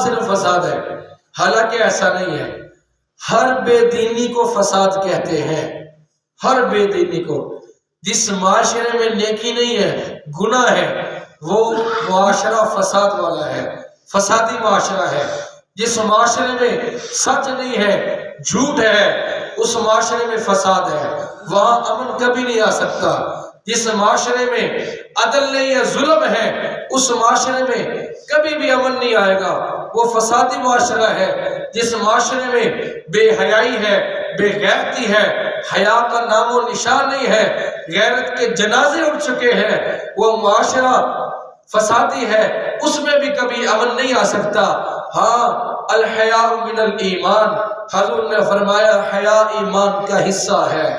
صرف فساد ہے، حالانکہ ایسا نہیں ہے۔ ہر بے دینی کو فساد کہتے ہیں، ہر بے دینی کو۔ جس معاشرے میں نیکی نہیں ہے، گناہ ہے، وہ معاشرہ فساد والا ہے، فسادی معاشرہ ہے۔ جس معاشرے میں سچ نہیں ہے، جھوٹ ہے، اس معاشرے میں فساد ہے، وہاں امن کبھی نہیں آ سکتا۔ جس معاشرے میں عدل نہیں ہے، ظلم ہے، اس معاشرے میں کبھی بھی امن نہیں آئے گا، وہ فسادی معاشرہ ہے۔ جس معاشرے میں بے حیائی ہے، بے غیرتی ہے، حیا کا نام و نشان نہیں ہے، غیرت کے جنازے اٹھ چکے ہیں، وہ معاشرہ فسادی ہے، اس میں بھی کبھی امن نہیں آ سکتا۔ ہاں، الحیاء من الایمان، حضور نے فرمایا حیا ایمان کا حصہ ہے،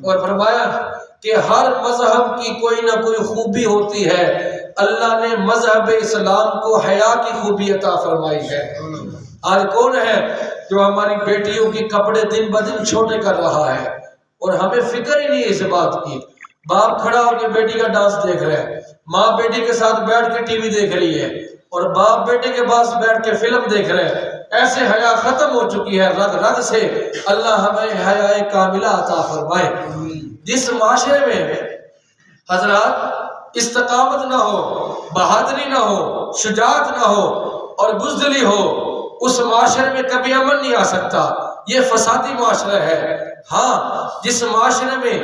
اور فرمایا کہ ہر مذہب کی کوئی نہ کوئی خوبی ہوتی ہے، اللہ نے مذہب اسلام کو حیا کی خوبی عطا فرمائی ہے۔ آج کون ہے جو ہماری بیٹیوں کی کپڑے دن بدن چھوٹے کر رہا ہے، اور ہمیں فکر ہی نہیں اس بات کی۔ باپ کھڑا ہو کے بیٹی کا ڈانس دیکھ رہا ہے، ماں بیٹی کے ساتھ بیٹھ کے ٹی وی دیکھ رہی ہے، اور باپ بیٹے کے پاس بیٹھ کے فلم دیکھ رہے ہیں۔ ایسے حیا ختم ہو چکی ہے رگ رگ سے۔ اللہ ہمیں حیا کاملہ عطا فرمائے۔ جس معاشرے میں حضرات استقامت نہ ہو، بہادری نہ ہو، شجاعت نہ ہو اور بزدلی ہو، اس معاشرے میں کبھی امن نہیں آ سکتا، یہ فسادی معاشرہ ہے۔ ہاں، جس معاشرے میں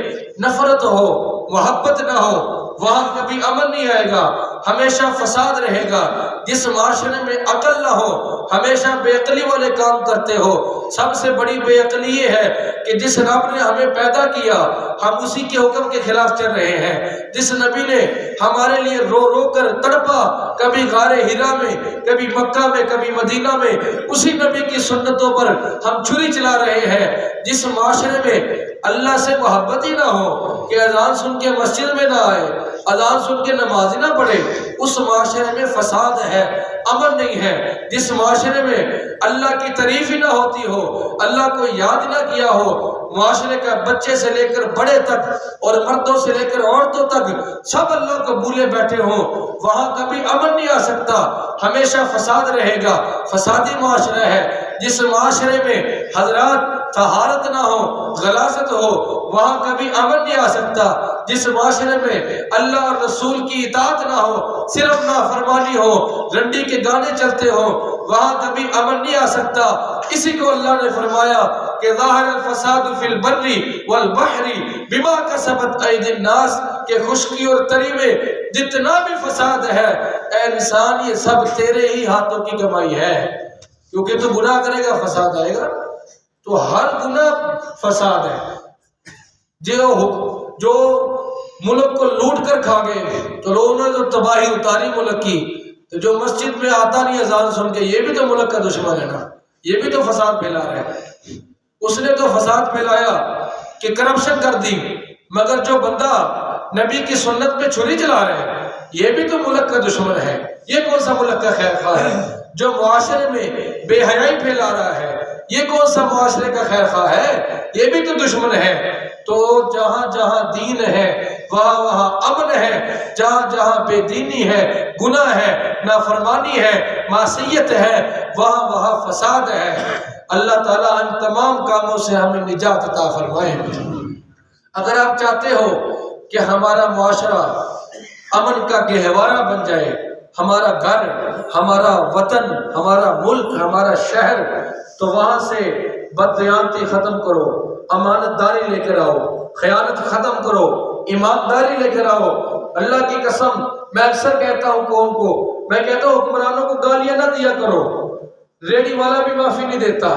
نفرت ہو، محبت نہ ہو، وہاں کبھی امن نہیں آئے گا، ہمیشہ فساد رہے گا۔ جس معاشرے میں عقل نہ ہو، ہمیشہ بے عقلی والے کام کرتے ہو۔ سب سے بڑی بے عقلی یہ ہے کہ جس رب نے ہمیں پیدا کیا، ہم اسی کے حکم کے خلاف چل رہے ہیں۔ جس نبی نے ہمارے لیے رو رو کر تڑپا، کبھی غار ہرا میں، کبھی مکہ میں، کبھی مدینہ میں، اسی نبی کی سنتوں پر ہم چھری چلا رہے ہیں۔ جس معاشرے میں اللہ سے محبت ہی نہ ہو کہ اذان سن کے مسجد میں نہ آئے، اذان سن کے نماز نہ پڑھے، اس معاشرے میں فساد ہے، امن نہیں ہے۔ جس معاشرے میں اللہ کی تعریف ہی نہ ہوتی ہو، اللہ کو یاد نہ کیا ہو، معاشرے کا بچے سے لے کر بڑے تک اور مردوں سے لے کر عورتوں تک سب اللہ کو بھولے بیٹھے ہوں، وہاں کبھی امن نہیں آ سکتا، ہمیشہ فساد رہے گا، فسادی معاشرہ ہے۔ جس معاشرے میں حضرات طہارت نہ ہو، غلاظت ہو، وہاں کبھی امن نہیں آ سکتا۔ جس معاشرے میں اللہ اور رسول کی اطاعت نہ ہو، صرف نافرمانی ہو، رنڈی کے گانے چلتے ہوں، وہاں کبھی امن نہیں آ سکتا۔ اسی کو اللہ نے فرمایا کہ ظاہر الفساد فی البر والبحر بما کسبت ایدی الناس، کہ خشکی اور تری میں جتنا بھی فساد ہے، اے انسان یہ سب تیرے ہی ہاتھوں کی کمائی ہے، کیونکہ تو گناہ کرے گا فساد آئے گا۔ تو ہر گناہ فساد ہے۔ جو ملک کو لوٹ کر کھا گئے تو لوگوں نے تو تباہی اتاری ملک کی، تو جو مسجد میں آتا نہیں اذان سن کے، یہ بھی تو ملک کا دشمن ہے نا، یہ بھی تو فساد پھیلا رہا ہے۔ اس نے تو فساد پھیلایا کہ کرپشن کر دی، مگر جو بندہ نبی کی سنت پہ چھری چلا رہا ہے، یہ بھی تو ملک کا دشمن ہے۔ یہ کون سا ملک کا خیر خواہ ہے؟ جو معاشرے میں بے حیائی پھیلا رہا ہے، یہ کون سا معاشرے کا خیر خواہ ہے؟ یہ بھی تو دشمن ہے۔ تو جہاں جہاں دین ہے وہاں وہاں امن ہے، جہاں جہاں بے دینی ہے، گناہ ہے، نافرمانی ہے، معصیت ہے، وہاں وہاں فساد ہے۔ اللہ تعالیٰ ان تمام کاموں سے ہمیں نجات عطا فرمائے۔ اگر آپ چاہتے ہو کہ ہمارا معاشرہ امن کا گہوارہ بن جائے، ہمارا گھر، ہمارا وطن، ہمارا ملک، ہمارا شہر، تو وہاں سے بددیانتی ختم کرو، امانت داری لے کر آؤ، خیانت ختم کرو، ایمانداری لے کر آؤ۔ اللہ کی قسم، میں اکثر کہتا ہوں قوم کو، میں کہتا ہوں حکمرانوں کو گالیاں نہ دیا کرو، ریڈی والا بھی معافی نہیں دیتا،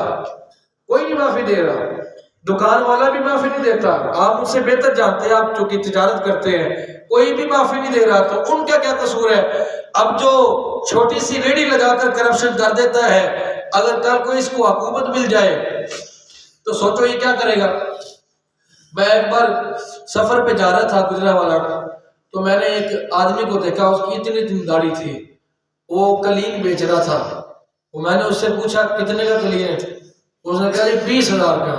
کوئی نہیں معافی دے رہا، دکان والا بھی معافی نہیں دیتا، آپ ان سے بہتر جانتے ہیں، آپ چونکہ تجارت کرتے ہیں، کوئی بھی معافی نہیں دے رہا، تو ان کا کیا قصور ہے؟ اب جو چھوٹی سی ریڈی لگا کر کرپشن کر دیتا ہے، اگر کل کوئی اس کو حکومت مل جائے تو سوچو یہ کیا کرے گا۔ میں ایک بار سفر پہ جا رہا تھا گجرانوالہ، تو میں نے ایک آدمی کو دیکھا، اس کی اتنی داڑھی تھی، وہ قلین بیچ رہا تھا۔ میں نے اس سے پوچھا کتنے کا قلین ہے؟ اس نے کہا جی 20,000 کا۔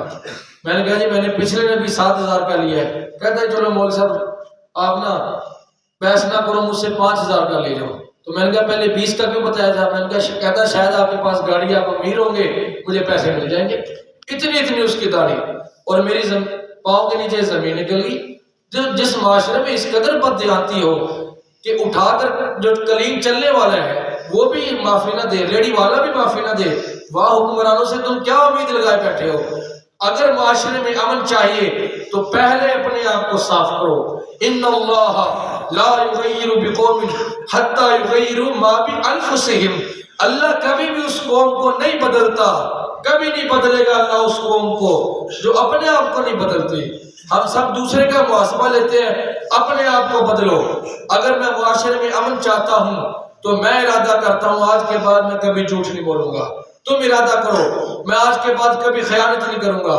میں نے کہا جی میں نے پچھلے میں بھی 7,000 کا لیا ہے۔ کہتا ہے چلو مول صاحب آپ نا بحث نہ کرو، مجھ سے 5,000 کا لے جاؤ۔ تو تو میں نے کہا پہلے 20 کا کیوں بتایا تھا؟ میں نے کہا کہتا شاید آپ کے پاس گاڑی، آپ امیر ہوں گے، مجھے پیسے مل جائیں گے۔ اتنی اس کی داڑھی، اور میری پاؤں کے نیچے زمین نکل گئی۔ جس معاشرے میں اس قدر بددیانتی ہو کہ اٹھا کر جو کلیم چلنے والا ہے وہ بھی معافی نہ دے، ریڑی والا بھی معافی نہ دے، واہ حکمرانوں سے تم کیا امید لگائے بیٹھے ہو؟ اگر معاشرے میں امن چاہیے تو پہلے اپنے آپ کو صاف کرو۔ ان اللہ لا یغیر بقوم حتی یغیروا ما بانفسہم، اللہ کبھی بھی اس قوم کو نہیں بدلتا، کبھی نہیں بدلے گا اللہ اس قوم کو جو اپنے آپ کو نہیں بدلتی۔ ہم سب دوسرے کا محاسبہ لیتے ہیں، اپنے آپ کو بدلو۔ اگر میں معاشرے میں امن چاہتا ہوں تو میں ارادہ کرتا ہوں آج کے بعد میں کبھی جھوٹ نہیں بولوں گا۔ تم ارادہ کرو میں آج کے بعد کبھی خیانت نہیں کروں گا۔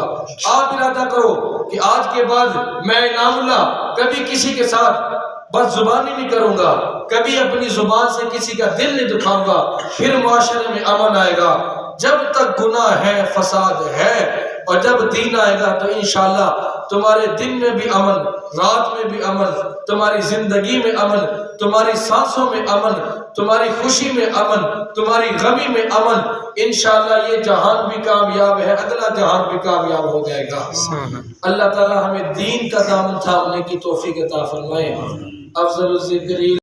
آپ ارادہ کرو کہ آج کے بعد میں انعام اللہ کبھی کسی کے ساتھ بد زبانی نہیں کروں گا، کبھی اپنی زبان سے کسی کا دل نہیں دکھاؤں گا، پھر معاشرے میں امن آئے گا۔ جب تک گناہ ہے فساد ہے، اور جب دین آئے گا تو انشاءاللہ تمہارے دن میں بھی امن، رات میں بھی امن، تمہاری زندگی میں امن، تمہاری سانسوں میں امن، تمہاری خوشی میں امن، تمہاری غمی میں امن۔ انشاءاللہ یہ جہان بھی کامیاب ہے، اگلا جہان بھی کامیاب ہو جائے گا۔ اللہ تعالی ہمیں دین کا دامن تھامنے کی توفیق عطا فرمائے۔ افضل الذکر